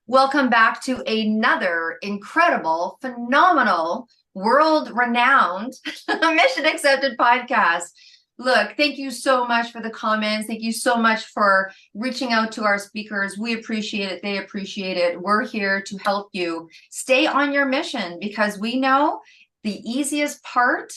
Welcome back to another incredible, phenomenal, world-renowned Mission Accepted podcast. Look, thank you so much for the comments. Thank you so much for reaching out to our speakers. We appreciate it. They appreciate it. We're here to help you stay on your mission because we know the easiest part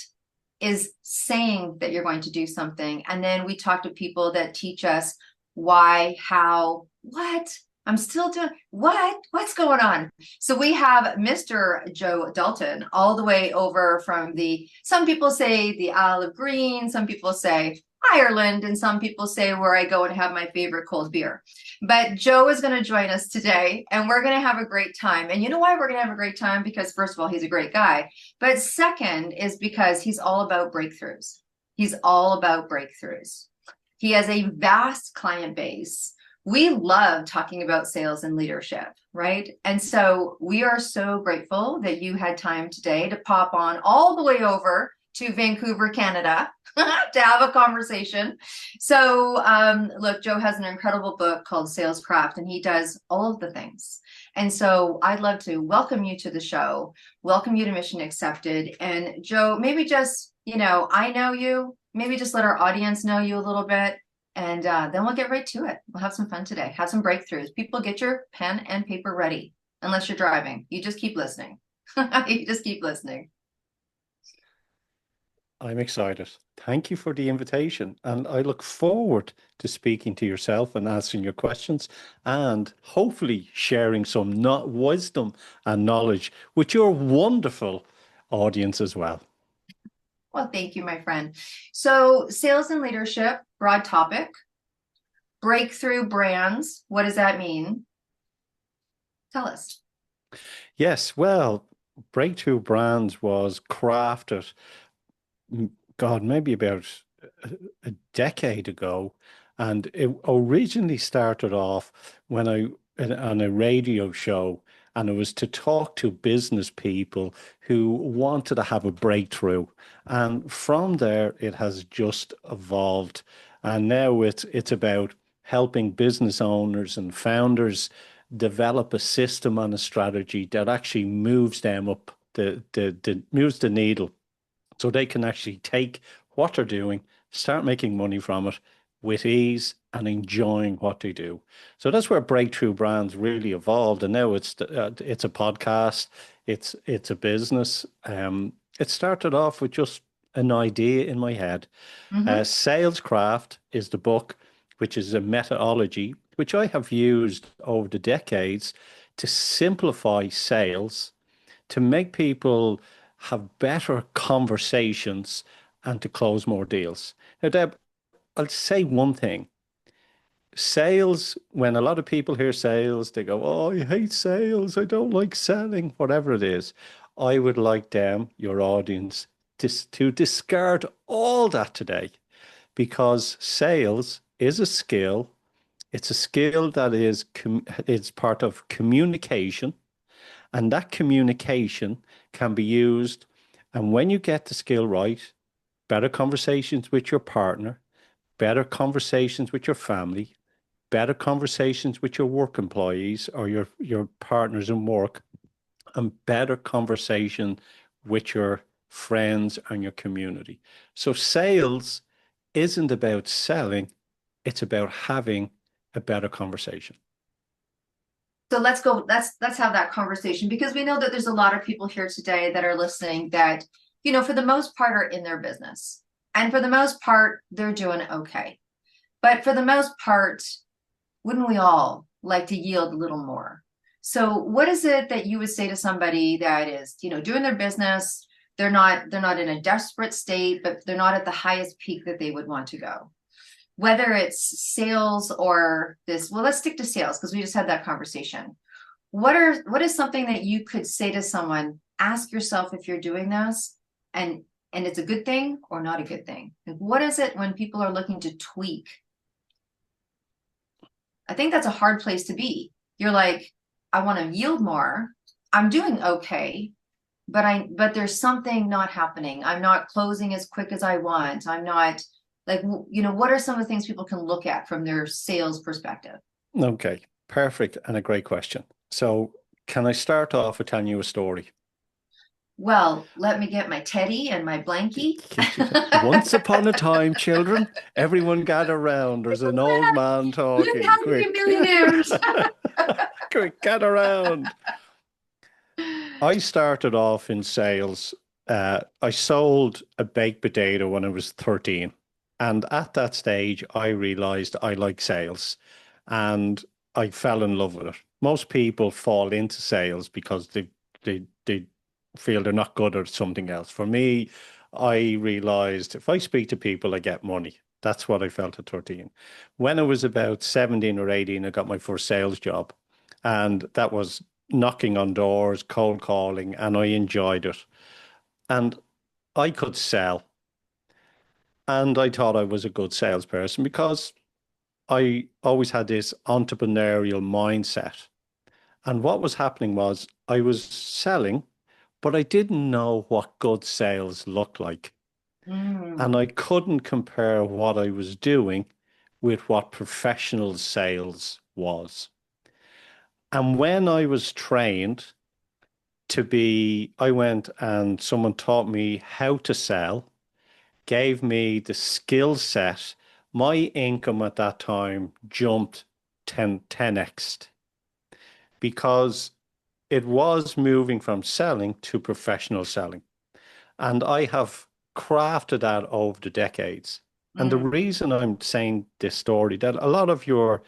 is saying that you're going to do something. And then we talk to people that teach us why, how, what. I'm still doing what's going on? So we have Mr. Joe Dalton all the way over from some people say the Isle of Green, some people say Ireland, and some people say where I go and have my favorite cold beer. But Joe is going to join us today and we're going to have a great time. And you know why we're going to have a great time? Because first of all, he's a great guy. But second is because he's all about breakthroughs. He's all about breakthroughs. He has a vast client base. We love talking about sales and leadership, right? And so we are so grateful that you had time today to pop on all the way over to Vancouver, Canada, to have a conversation. So look, Joe has an incredible book called Sales Craft, and he does all of the things. And so I'd love to welcome you to the show, welcome you to Mission Accepted. And Joe, maybe just, I know you, maybe just let our audience know you a little bit. And then we'll get right to it. We'll have some fun today. Have some breakthroughs. People, get your pen and paper ready. Unless you're driving. You just keep listening. You just keep listening. I'm excited. Thank you for the invitation. And I look forward to speaking to yourself and answering your questions and hopefully sharing some wisdom and knowledge with your wonderful audience as well. Well, thank you, my friend. So sales and leadership, broad topic. Breakthrough brands. What does that mean? Tell us. Yes, well, Breakthrough Brands was crafted, God, maybe about a decade ago. And it originally started off when on a radio show, and it was to talk to business people who wanted to have a breakthrough. And from there, it has just evolved. And now it's about helping business owners and founders develop a system and a strategy that actually moves them up moves the needle so they can actually take what they're doing, start making money from it with ease and enjoying what they do. So that's where Breakthrough Brands really evolved, and now it's a podcast, it's a business. It started off with just an idea in my head. Mm-hmm. Salescraft is the book, which is a methodology which I have used over the decades to simplify sales, to make people have better conversations and to close more deals. Now, Deb, I'll say one thing. Sales, when a lot of people hear sales, they go, "Oh, I hate sales. I don't like selling," whatever it is. I would like them, your audience, to discard all that today because sales is a skill. It's a skill that is part of communication, and that communication can be used. And when you get the skill right, better conversations with your partner, better conversations with your family, better conversations with your work employees or your partners in work, and better conversation with your friends and your community. So sales isn't about selling, it's about having a better conversation. So let's go. Let's have that conversation because we know that there's a lot of people here today that are listening that, for the most part are in their business. And for the most part, they're doing okay. But for the most part, wouldn't we all like to yield a little more? So what is it that you would say to somebody that is, doing their business? They're not in a desperate state, but they're not at the highest peak that they would want to go. Whether it's sales or this, well, let's stick to sales because we just had that conversation. What is something that you could say to someone? Ask yourself if you're doing this and it's a good thing or not a good thing. Like, what is it when people are looking to tweak? I think that's a hard place to be. You're like, I want to yield more. I'm doing okay, but there's something not happening. I'm not closing as quick as I want. I'm not like, what are some of the things people can look at from their sales perspective? Okay, perfect and a great question. So can I start off with telling you a story? Well, let me get my teddy and my blankie. Once upon a time, children, everyone gather round. There's an old man Learn talking. how to be Quick. millionaires. Quick, gather round. I started off in sales. I sold a baked potato when I was 13. And at that stage, I realized I like sales and I fell in love with it. Most people fall into sales because they feel they're not good at something else. For me, I realized if I speak to people, I get money. That's what I felt at 13. When I was about 17 or 18, I got my first sales job. And that was knocking on doors, cold calling, and I enjoyed it. And I could sell. And I thought I was a good salesperson because I always had this entrepreneurial mindset. And what was happening was I was selling, but I didn't know what good sales looked like. And Mm, I couldn't compare what I was doing with what professional sales was. And when I was trained I went and someone taught me how to sell, gave me the skill set. My income at that time jumped 10x because it was moving from selling to professional selling. And I have crafted that over the decades. And the mm, reason I'm saying this story, that a lot of your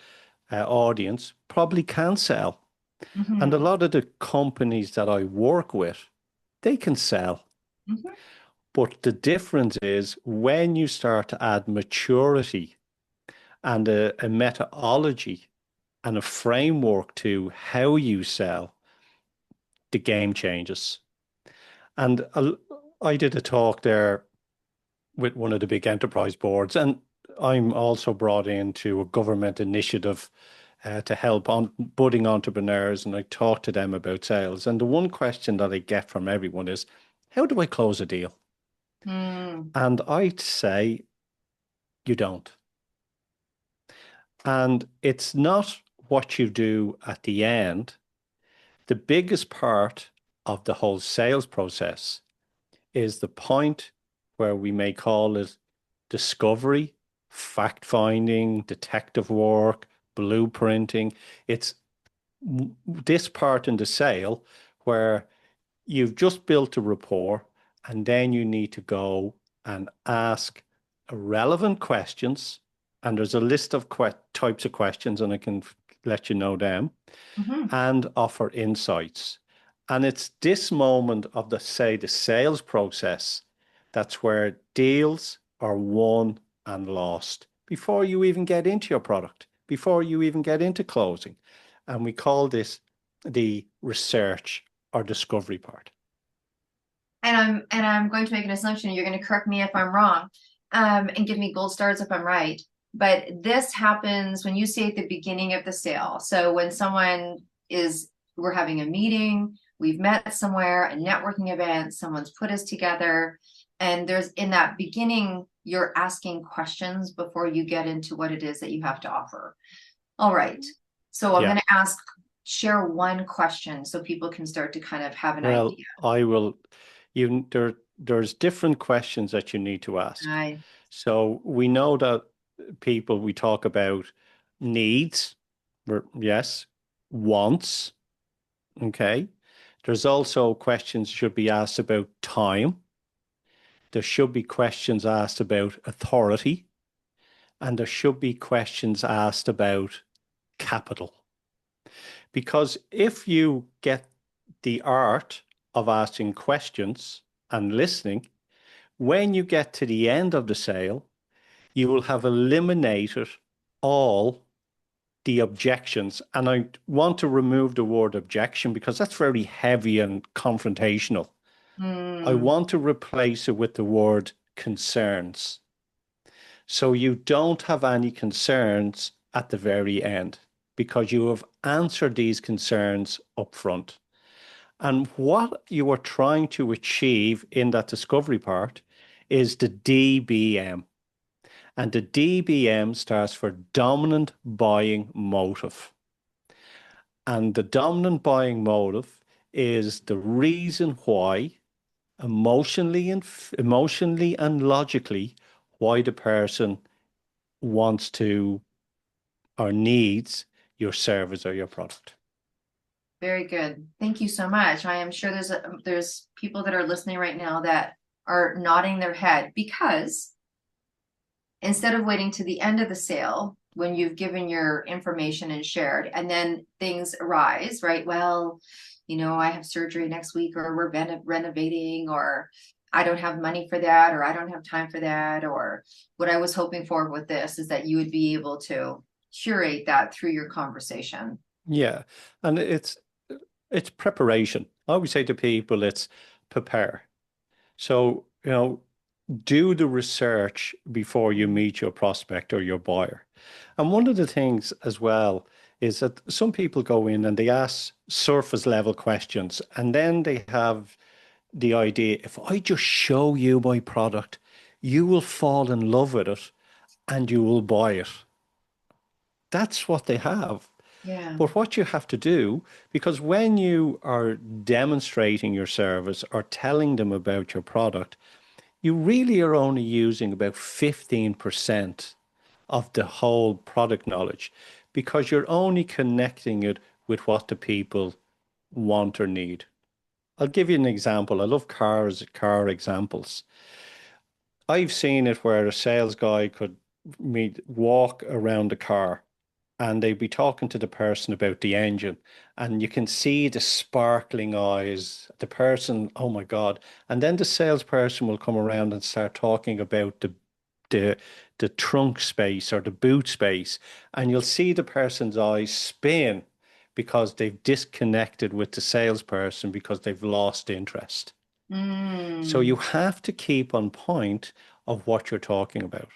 audience probably can sell. And a mhm, lot of the companies that I work with, they can sell. mhm, But the difference is when you start to add maturity and a methodology and a framework to how you sell, the game changes. And I did a talk there with one of the big enterprise boards, and I'm also brought into a government initiative to help on budding entrepreneurs, and I talk to them about sales. And the one question that I get from everyone is, how do I close a deal? mm, And I'd say you don't. And it's not what you do at the end. The biggest part of the whole sales process is the point where we may call it discovery, fact finding, detective work, blueprinting. It's this part in the sale where you've just built a rapport and then you need to go and ask relevant questions. And there's a list of types of questions, and I can let you know them, mhm. and offer insights. And it's this moment of the sales process that's where deals are won and lost before you even get into your product, before you even get into closing. And we call this the research or discovery part. And I'm going to make an assumption. You're going to correct me if I'm wrong, and give me gold stars if I'm right. But this happens when you say at the beginning of the sale. So when we're having a meeting, we've met somewhere, a networking event, someone's put us together, and there's in that beginning, you're asking questions before you get into what it is that you have to offer. All right. So I'm Yeah. going to share one question so people can start to kind of have an Well, idea. I will, there's different questions that you need to ask. I, So we know that we talk about needs, yes, wants, okay. There's also questions should be asked about time. There should be questions asked about authority, and there should be questions asked about capital. Because if you get the art of asking questions and listening, when you get to the end of the sale, you will have eliminated all the objections. And I want to remove the word objection because that's very heavy and confrontational. I mm, want to replace it with the word concerns. So you don't have any concerns at the very end because you have answered these concerns up front. And what you are trying to achieve in that discovery part is the DBM. And the DBM stands for dominant buying motive. And the dominant buying motive is the reason why, emotionally and logically, why the person wants to or needs your service or your product. Very good. Thank you so much. I am sure there's people that are listening right now that are nodding their head, because instead of waiting to the end of the sale when you've given your information and shared, and then things arise, right? Well, I have surgery next week, or we're renovating, or I don't have money for that, or I don't have time for that, or what I was hoping for with this is that you would be able to curate that through your conversation. Yeah. And it's preparation. I always say to people, it's prepare. So, do the research before you meet your prospect or your buyer. And one of the things as well is that some people go in and they ask surface level questions, and then they have the idea, if I just show you my product, you will fall in love with it and you will buy it. That's what they have. Yeah. But what you have to do, because when you are demonstrating your service or telling them about your product, you really are only using about 15% of the whole product knowledge, because you're only connecting it with what the people want or need. I'll give you an example. I love car examples. I've seen it where a sales guy could walk around the car and they'd be talking to the person about the engine, and you can see the sparkling eyes, the person, oh my God. And then the salesperson will come around and start talking about the the trunk space or the boot space, and you'll see the person's eyes spin because they've disconnected with the salesperson because they've lost interest. So Mm. you have to keep on point of what you're talking about.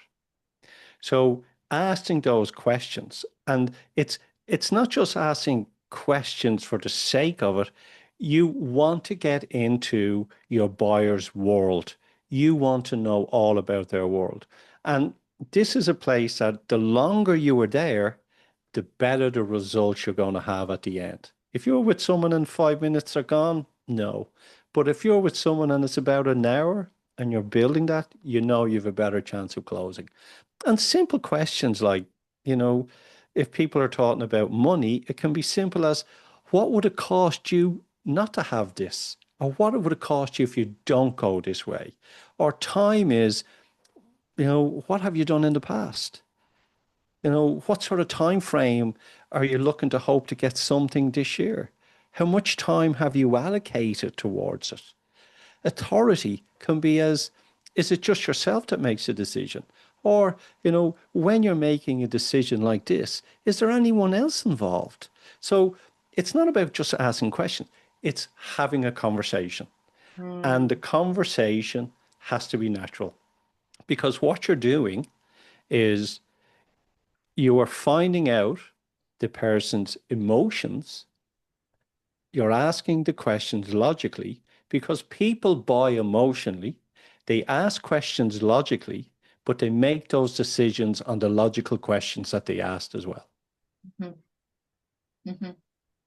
So asking those questions, and it's not just asking questions for the sake of it. You want to get into your buyer's world. You want to know all about their world. And this is a place that the longer you are there, the better the results you're going to have at the end. If you're with someone and 5 minutes are gone, no. But if you're with someone and it's about an hour and you're building that, you've a better chance of closing. And simple questions like, you know, if people are talking about money, it can be simple as, what would it cost you not to have this? Or what would it cost you if you don't go this way? Or time is, what have you done in the past? What sort of time frame are you looking to hope to get something this year? How much time have you allocated towards it? Authority can be as, is it just yourself that makes a decision? Or, when you're making a decision like this, is there anyone else involved? So it's not about just asking questions, it's having a conversation. And the Mm. conversation has to be natural, because what you're doing is you are finding out the person's emotions. You're asking the questions logically, because people buy emotionally. They ask questions logically, but they make those decisions on the logical questions that they asked as well. Mhm. Mhm.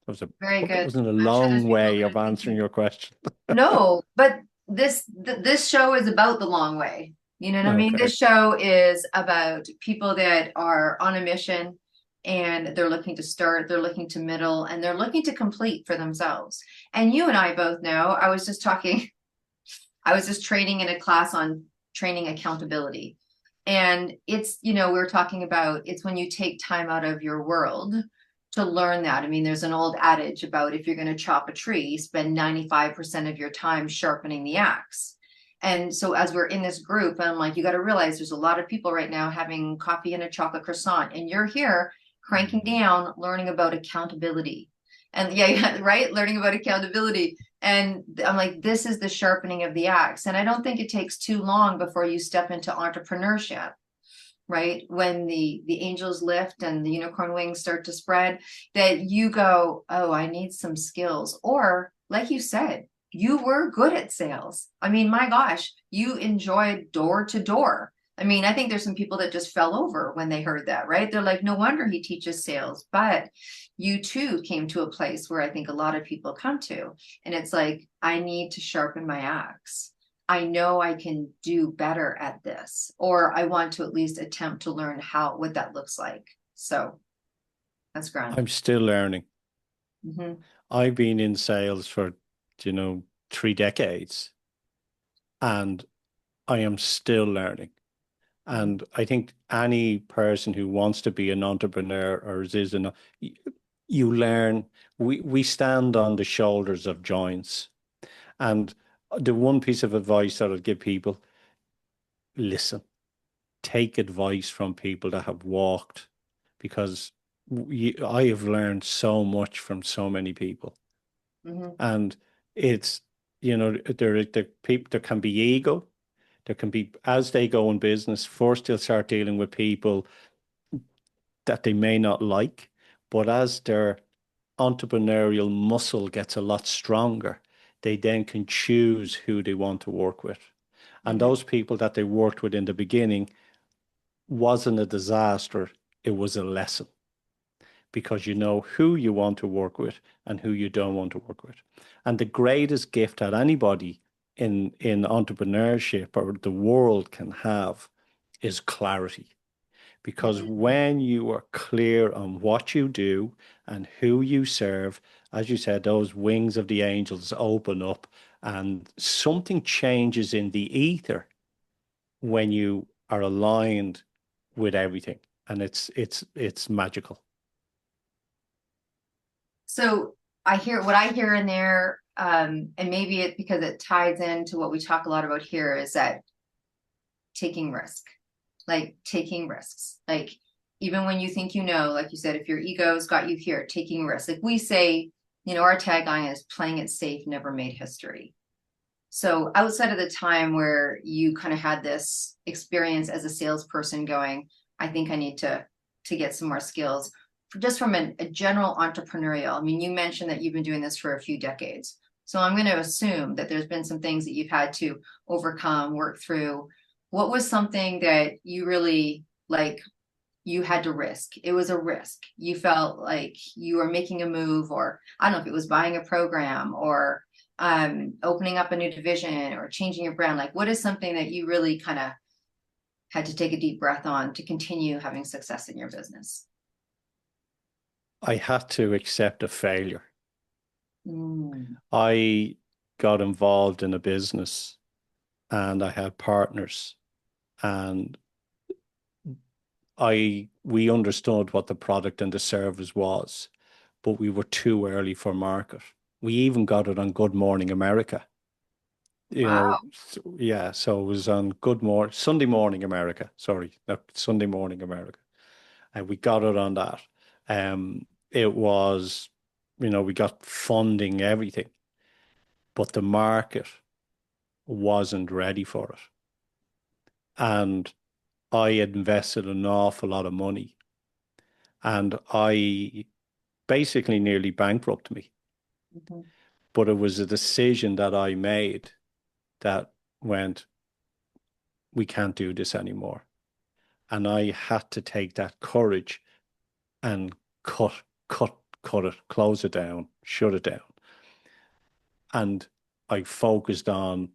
I Very hope that good. wasn't a I'm sure there's long people way that of are answering thinking, your question. no, but this show is about the long way. You know what I mean? Okay. This show is about people that are on a mission, and they're looking to start, they're looking to middle, and they're looking to complete for themselves. And you and I both know, I was just talking, I was just training in a class on training accountability. And we were talking about, it's when you take time out of your world to learn that. I mean, there's an old adage about, if you're going to chop a tree, spend 95% of your time sharpening the axe. And so as we're in this group, I'm like, you got to realize there's a lot of people right now having coffee and a chocolate croissant, and you're here cranking down, learning about accountability. And yeah, right, learning about accountability. And I'm like, this is the sharpening of the axe. And I don't think it takes too long before you step into entrepreneurship, right? When the angels lift and the unicorn wings start to spread, that you go, oh, I need some skills. Or like you said, you were good at sales. I mean, my gosh, you enjoyed door to door. I mean, I think there's some people that just fell over when they heard that, right? They're like, no wonder he teaches sales. But you too came to a place where I think a lot of people come to, and it's like, I need to sharpen my axe. I know I can do better at this, or I want to at least attempt to learn what that looks like. So that's grand. I'm still learning. Hmm. I've been in sales for, you know, 3 decades, and I am still learning. Hmm. And I think any person who wants to be an entrepreneur or is an, you learn, we stand on the shoulders of giants. And the one piece of advice that I'd give people, listen, take advice from people that have walked, because I have learned so much from so many people. Hmm. And it's, there can be ego. There can be, as they go in business, first they'll start dealing with people that they may not like, but as their entrepreneurial muscle gets a lot stronger, they then can choose who they want to work with. And Hmm. those people that they worked with in the beginning wasn't a disaster, it was a lesson, because you know who you want to work with and who you don't want to work with. And the greatest gift that anybody in entrepreneurship or the world can have is clarity. Because Hmm. when you are clear on what you do and who you serve, as you said, those wings of the angels open up and something changes in the ether when you are aligned with everything. And it's magical. So I hear what I hear in there, and maybe it's because it ties into what we talk a lot about here is that taking risk, like taking risks, like even when you think you know, like you said, if your ego's got you here, taking risks. Like we say, our tagline is playing it safe, never made history. So outside of the time where you kind of had this experience as a salesperson going, I think I need to get some more skills just from a general entrepreneurial. I mean, you mentioned that you've been doing this for a few decades. So I'm going to assume that there's been some things that you've had to overcome, work through. What was something that you really like you had to risk? It was a risk. You felt like you were making a move, or I don't know if it was buying a program or opening up a new division or changing your brand. Like, what is something that you really kind of had to take a deep breath on to continue having success in your business? I had to accept a failure. Mm. I got involved in a business and I had partners, and we understood what the product and the service was, but we were too early for market. We even got it on Good Morning America. Wow. Yeah, so it was on Sunday Morning America. Sorry, not Sunday Morning America. And we got it on that. It was, we got funding, everything, but the market wasn't ready for it. And I had invested an awful lot of money, and I basically nearly bankrupted me. Mhm. But it was a decision that I made that went, we can't do this anymore. And I had to take that courage and cut, cut it, close it down, shut it down. And I focused on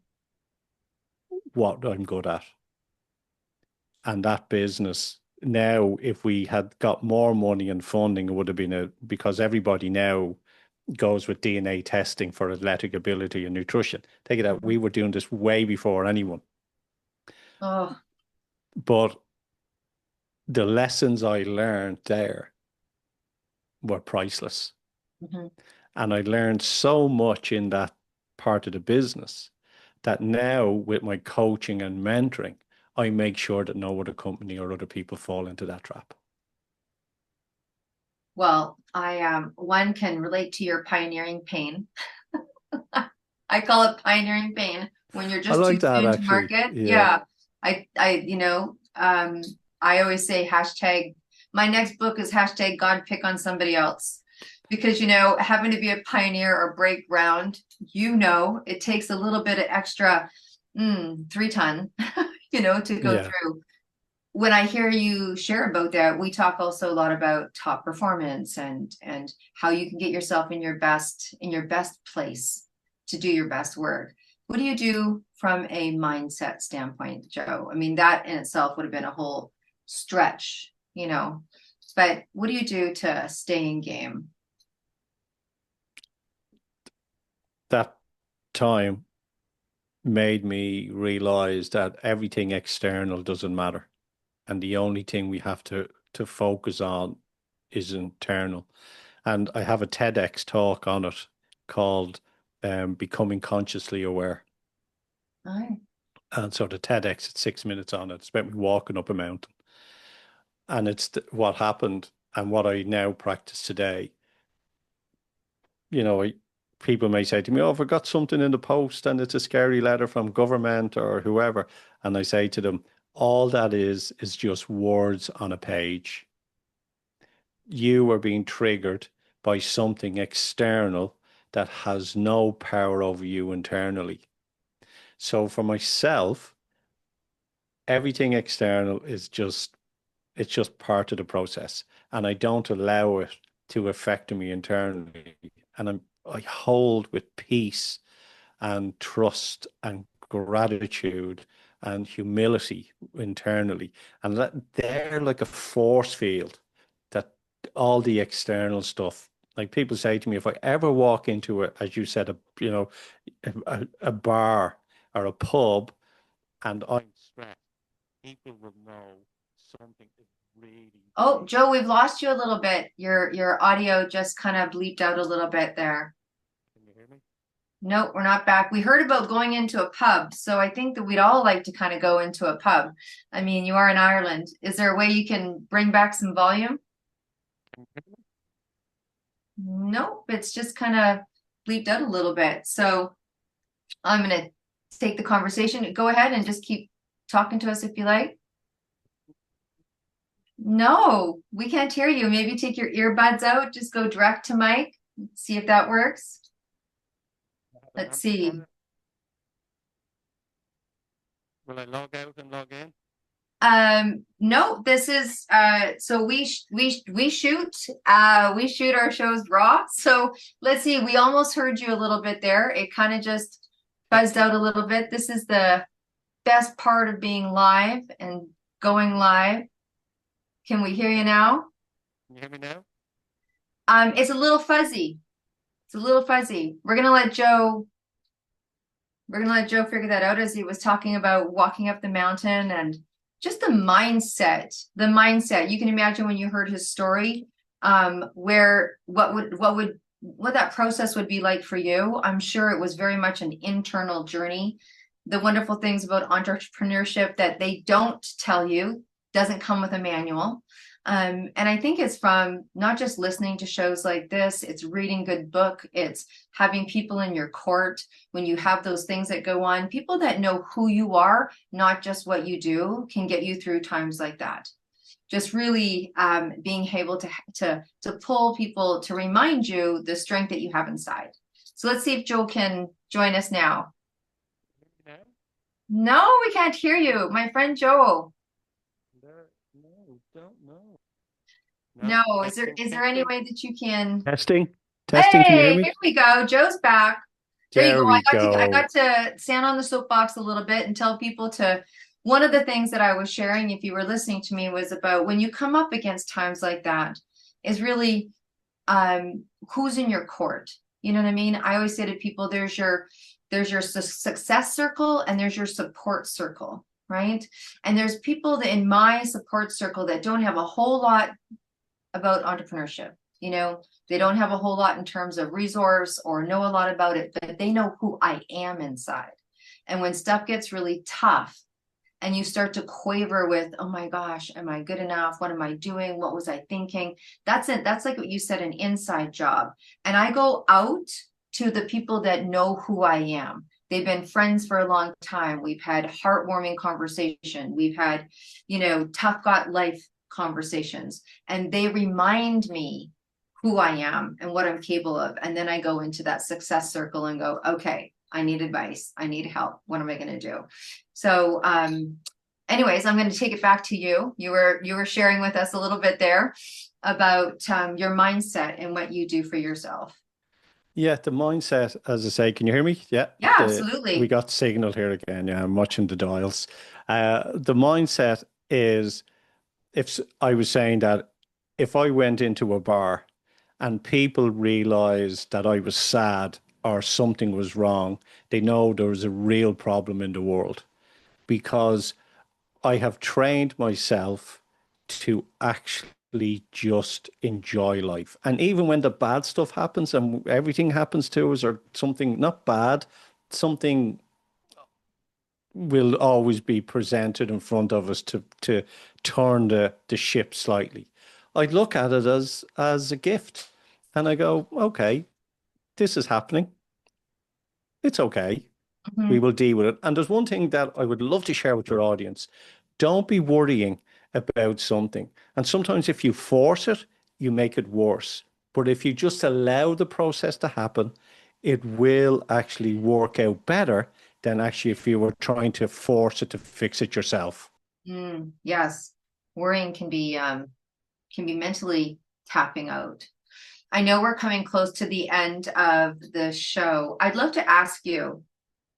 what I'm good at. And that business now, if we had got more money and funding, it would have been because everybody now goes with DNA testing for athletic ability and nutrition. Take it out. Mhm. We were doing this way before anyone. Oh. But the lessons I learned there were priceless. Mhm. And I learned so much in that part of the business that now, with my coaching and mentoring, I make sure that no other company or other people fall into that trap. Well, I one can relate to your pioneering pain. I call it pioneering pain when you're I just too like that soon to actually. market. Yeah. Yeah. I always say hashtag, my next book is hashtag God pick on somebody else. Because, having to be a pioneer or break ground, it takes a little bit of extra 3 ton, to go Yeah. through. when I hear you share about that, we talk also a lot about top performance and how you can get yourself in your best place to do your best work. What do you do from a mindset standpoint, Joe? I mean, that in itself would have been a whole stretch, you know. But what do you do to stay in game? That time made me realize that everything external doesn't matter. And the only thing we have to focus on is internal. And I have a TEDx talk on it called Becoming Consciously Aware. Right. And so the TEDx, it's 6 minutes on it. It's about me walking up a mountain. And it's what happened and what I now practice today. You know, people may say to me, "Oh, I got something in the post and it's a scary letter from government or whoever." And I say to them, all that is just words on a page. You are being triggered by something external that has no power over you internally. So for myself, everything external is just it's just part of the process, and I don't allow it to affect me internally. And I hold with peace and trust and gratitude and humility internally. And they're like a force field that all the external stuff, like people say to me, if I ever walk into a, as you said, a bar or a pub and I'm stressed, people will know something is really, Oh, really. Joe, we've lost you a little bit. Your audio just kind of bleeped out a little bit there. Can you hear me? Nope, we're not back. We heard about going into a pub, so I think that we'd all like to kind of go into a pub. I mean, you are in Ireland. Is there a way you can bring back some volume? Nope, it's just kind of bleeped out a little bit. So I'm going to take the conversation. Go ahead and just keep talking to us if you like. No, we can't hear you. Maybe take your earbuds out, just go direct to mic, see if that works. An Let's see. amplifier? Will I log out and log in? No, this is so we shoot our shows raw. So let's see, we almost heard you a little bit there. It kind of just buzzed out a little bit. This is the best part of being live and going live. Can we hear you now? Can you hear me now? It's a little fuzzy. It's a little fuzzy. We're gonna let Joe figure that out as he was talking about walking up the mountain and just the mindset. The mindset. You can imagine when you heard his story, where what that process would be like for you. I'm sure it was very much an internal journey. The wonderful things about entrepreneurship that they don't tell you doesn't come with a manual. And I think it's from not just listening to shows like this, it's reading good book, it's having people in your court when you have those things that go on, people that know who you are, not just what you do, can get you through times like that. Just really being able to pull people to remind you the strength that you have inside. So let's see if Joel can join us now. No, No, we can't hear you, my friend Joel. no, don't know. No, No, is there testing, is there any testing. way that you can? Testing, testing. Can you hear Hey, me? here we go. Joe's back. There you go. There we I got go. to stand on the soapbox a little bit and tell people to one of the things that I was sharing, if you were listening to me, was about when you come up against times like that, is really who's in your court. You know what I mean? I always say to people, there's your success circle and there's your support circle, right? And there's people that in my support circle that don't have a whole lot about entrepreneurship. You know, they don't have a whole lot in terms of resource or know a lot about it, but they know who I am inside. And when stuff gets really tough and you start to quaver with, oh my gosh, am I good enough? What am I doing? What was I thinking? That's it. That's like what you said, an inside job. And I go out to the people that know who I am. They've been friends for a long time. We've had heartwarming conversation. We've had, tough got life conversations. And they remind me who I am and what I'm capable of. And then I go into that success circle and go, okay, I need advice. I need help. What am I going to do? So, and anyways, I'm going to take it back to you. You were sharing with us a little bit there about your mindset and what you do for yourself. Yeah, the mindset, as I say, can you hear me? Yeah, Yeah, we absolutely. got signal here again. Yeah, I'm watching the dials. The mindset is I was saying that if I went into a bar and people realized that I was sad or something was wrong, they know there was a real problem in the world because I have trained myself to actually just enjoy life. And even when the bad stuff happens and everything happens to us, or something not bad, something will always be presented in front of us to turn the ship slightly. I look at it as a gift and I go, okay, this is happening. It's okay. We Mhm. will deal with it. And there's one thing that I would love to share with your audience. Don't be worrying about something. And sometimes if you force it, you make it worse. But if you just allow the process to happen, it will actually work out better than actually if you were trying to force it to fix it yourself. Yes, worrying can be mentally tapping out. I know we're coming close to the end of the show. I'd love to ask you,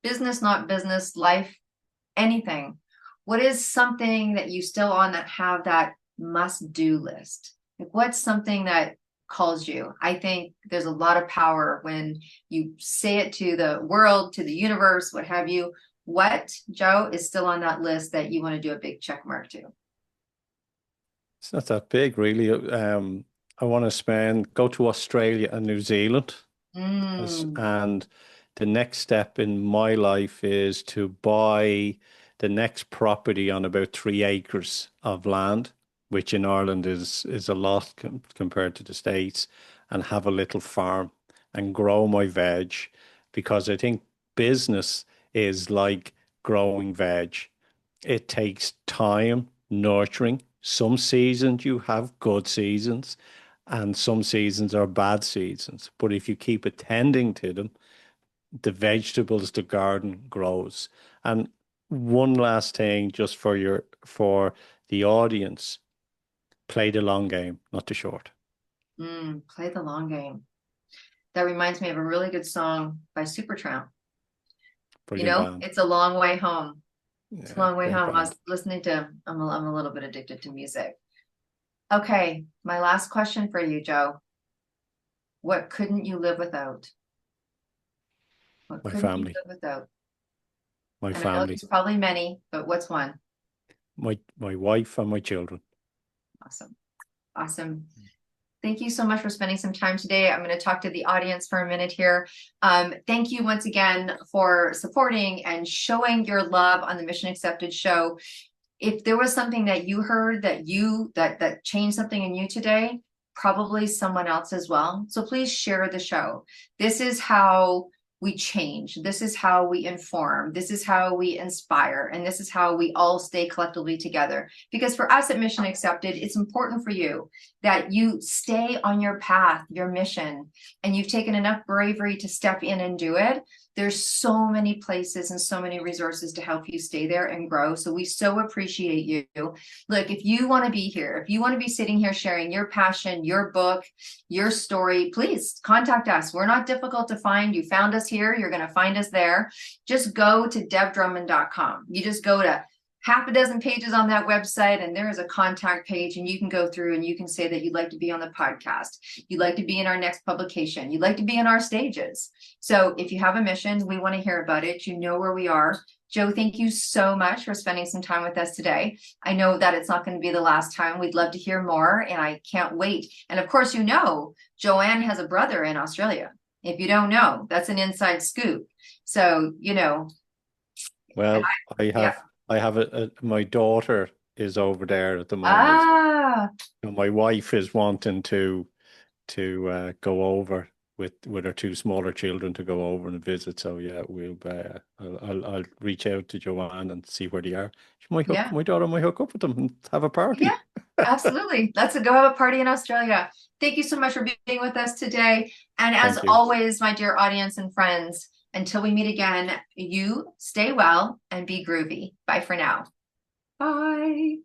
business, not business, life, anything. What is something that you still on that have that must do list? Like what's something that calls you? I think there's a lot of power when you say it to the world, to the universe, what have you. What, Joe, is still on that list that you want to do a big check mark to? It's not that big, really. I want to go to Australia and New Zealand. Mm, And the next step in my life is to buy the next property on about 3 acres of land, which in Ireland is a lot compared to the States, and have a little farm and grow my veg because I think business is like growing veg. It takes time, nurturing. Some seasons you have good seasons, and some seasons are bad seasons. But if you keep attending to them, the vegetables, the garden grows. And one last thing, just for the audience, play the long game, not the short. play the long game. That reminds me of a really good song by Supertramp. You Brilliant know, band. it's a long way home. It's a Yeah, long way great home. I band. was listening to, I'm a little bit addicted to music. Okay, my last question for you, Joe. What couldn't you live without? What My couldn't you family, live without? my And I know family, there's probably many, but what's one? my wife and my children. Awesome. Awesome. Thank you so much for spending some time today. I'm going to talk to the audience for a minute here. Thank you once again for supporting and showing your love on the Mission Accepted show. If there was something that you heard that changed something in you today, probably someone else as well. So please share the show. This is how we change. This is how we inform. This is how we inspire. And this is how we all stay collectively together. Because for us at Mission Accepted, it's important for you that you stay on your path, your mission, and you've taken enough bravery to step in and do it. There's so many places and so many resources to help you stay there and grow. So we so appreciate you. Look, if you want to be here, if you want to be sitting here sharing your passion, your book, your story, please contact us. We're not difficult to find. You found us here, you're going to find us there. Just go to debdrummond.com. You just go to half a dozen pages on that website, and there is a contact page, and you can go through and you can say that you'd like to be on the podcast, you'd like to be in our next publication, you'd like to be in our stages. So if you have a mission, we want to hear about it. You know where we are. Joe, thank you so much for spending some time with us today. I know that it's not going to be the last time. We'd love to hear more, and I can't wait. And of course, you know, Joanne has a brother in Australia. If you don't know, that's an inside scoop. So, you know, Well, yeah. I have my daughter is over there at the moment. Ah, My wife is wanting to go over with her two smaller children to go over and visit. So yeah, I'll reach out to Joanne and see where they are. yeah. My daughter might hook up with them and have a Yeah, party. absolutely. Let's go have a party in Australia. Thank you so much for being with us today. And as Thank you. always, my dear audience and friends, until we meet again, you stay well and be groovy. Bye for now. Bye.